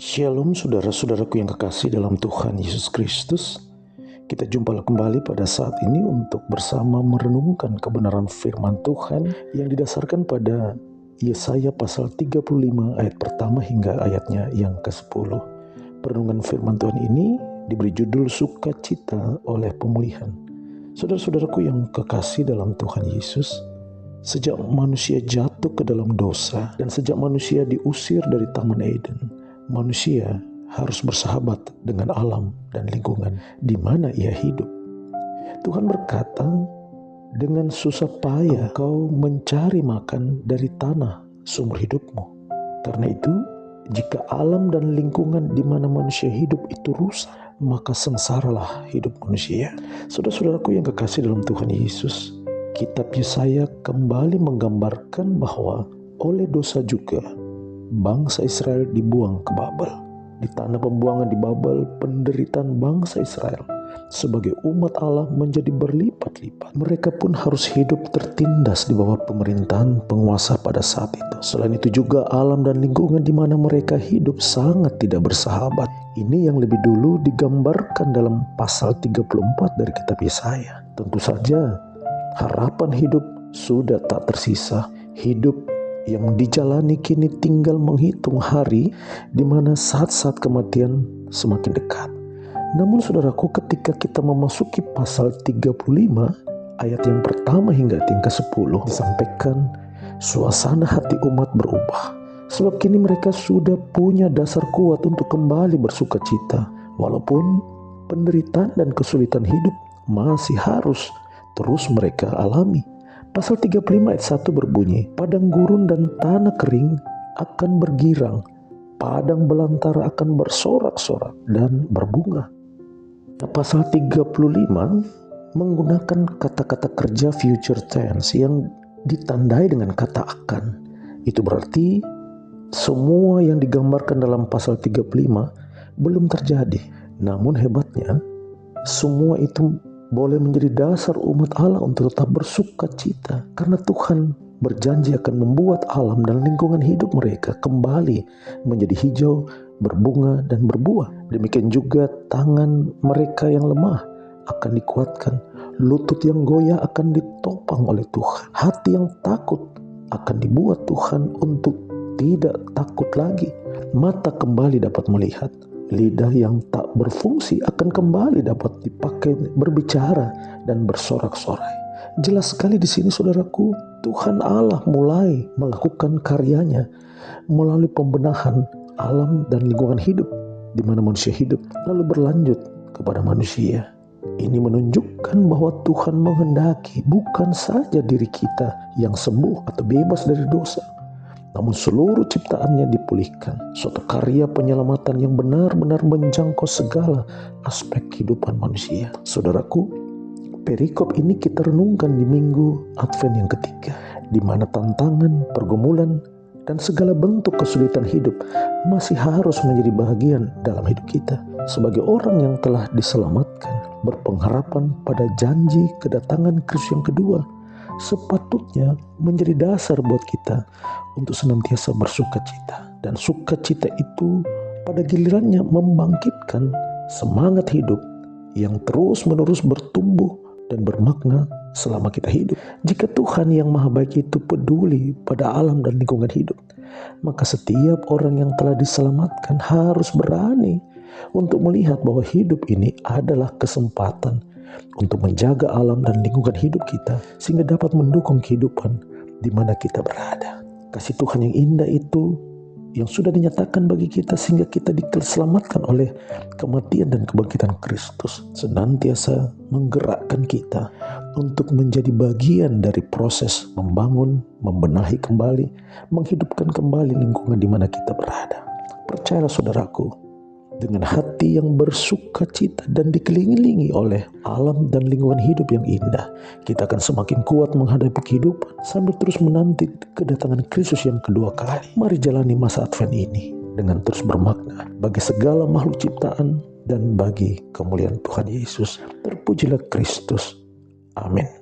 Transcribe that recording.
Shalom saudara-saudaraku yang kekasih dalam Tuhan Yesus Kristus. Kita jumpa kembali pada saat ini untuk bersama merenungkan kebenaran firman Tuhan yang didasarkan pada Yesaya pasal 35 ayat pertama hingga ayatnya yang ke-10. Perenungan firman Tuhan ini diberi judul Sukacita oleh Pemulihan. Saudara-saudaraku yang kekasih dalam Tuhan Yesus, sejak manusia jatuh ke dalam dosa dan sejak manusia diusir dari Taman Eden, manusia harus bersahabat dengan alam dan lingkungan di mana ia hidup. Tuhan berkata, dengan susah payah kau mencari makan dari tanah sumber hidupmu. Karena itu, jika alam dan lingkungan di mana manusia hidup itu rusak, maka sengsaralah hidup manusia. Saudara-saudaraku yang kekasih dalam Tuhan Yesus, kitab Yesaya kembali menggambarkan bahwa oleh dosa juga bangsa Israel dibuang ke Babel. Di tanah pembuangan di Babel, penderitaan bangsa Israel sebagai umat Allah menjadi berlipat-lipat. Mereka pun harus hidup tertindas di bawah pemerintahan penguasa pada saat itu. Selain itu juga alam dan lingkungan di mana mereka hidup sangat tidak bersahabat. Ini yang lebih dulu digambarkan dalam pasal 34 dari kitab Yesaya. Tentu saja harapan hidup sudah tak tersisa. Hidup yang dijalani kini tinggal menghitung hari di mana saat-saat kematian semakin dekat. Namun saudaraku, ketika kita memasuki pasal 35 ayat yang pertama hingga ayat yang ke-10 disampaikan suasana hati umat berubah. Sebab kini mereka sudah punya dasar kuat untuk kembali bersukacita walaupun penderitaan dan kesulitan hidup masih harus terus mereka alami. Pasal 35 ayat 1 berbunyi, padang gurun dan tanah kering akan bergirang, padang belantara akan bersorak-sorak dan berbunga. Nah, pasal 35 menggunakan kata-kata kerja future tense yang ditandai dengan kata akan. Itu berarti semua yang digambarkan dalam pasal 35 belum terjadi. Namun hebatnya, semua itu boleh menjadi dasar umat Allah untuk tetap bersukacita karena Tuhan berjanji akan membuat alam dan lingkungan hidup mereka kembali menjadi hijau, berbunga dan berbuah. Demikian juga tangan mereka yang lemah akan dikuatkan, lutut yang goyah akan ditopang oleh Tuhan, hati yang takut akan dibuat Tuhan untuk tidak takut lagi, mata kembali dapat melihat, lidah yang tak berfungsi akan kembali dapat dipakai berbicara dan bersorak-sorai. Jelas sekali di sini saudaraku, Tuhan Allah mulai melakukan karyanya melalui pembenahan alam dan lingkungan hidup di mana manusia hidup, lalu berlanjut kepada manusia. Ini menunjukkan bahwa Tuhan menghendaki bukan saja diri kita yang sembuh atau bebas dari dosa, namun seluruh ciptaannya dipulihkan. Suatu karya penyelamatan yang benar-benar menjangkau segala aspek kehidupan manusia. Saudaraku, perikop ini kita renungkan di minggu Advent yang ketiga, di mana tantangan, pergumulan, dan segala bentuk kesulitan hidup masih harus menjadi bahagian dalam hidup kita. Sebagai orang yang telah diselamatkan, berpengharapan pada janji kedatangan Kristus yang kedua, sepatutnya menjadi dasar buat kita untuk senantiasa bersukacita. Dan sukacita itu pada gilirannya membangkitkan semangat hidup yang terus-menerus bertumbuh dan bermakna selama kita hidup. Jika Tuhan yang Maha Baik itu peduli pada alam dan lingkungan hidup, maka setiap orang yang telah diselamatkan harus berani untuk melihat bahwa hidup ini adalah kesempatan untuk menjaga alam dan lingkungan hidup kita sehingga dapat mendukung kehidupan di mana kita berada. Kasih Tuhan yang indah itu yang sudah dinyatakan bagi kita sehingga kita diselamatkan oleh kematian dan kebangkitan Kristus senantiasa menggerakkan kita untuk menjadi bagian dari proses membangun, membenahi kembali, menghidupkan kembali lingkungan di mana kita berada. Percayalah saudaraku, dengan hati yang bersukacita dan dikelilingi oleh alam dan lingkungan hidup yang indah, kita akan semakin kuat menghadapi kehidupan sambil terus menanti kedatangan Kristus yang kedua kali. Mari jalani masa Advent ini dengan terus bermakna bagi segala makhluk ciptaan dan bagi kemuliaan Tuhan Yesus. Terpujilah Kristus. Amin.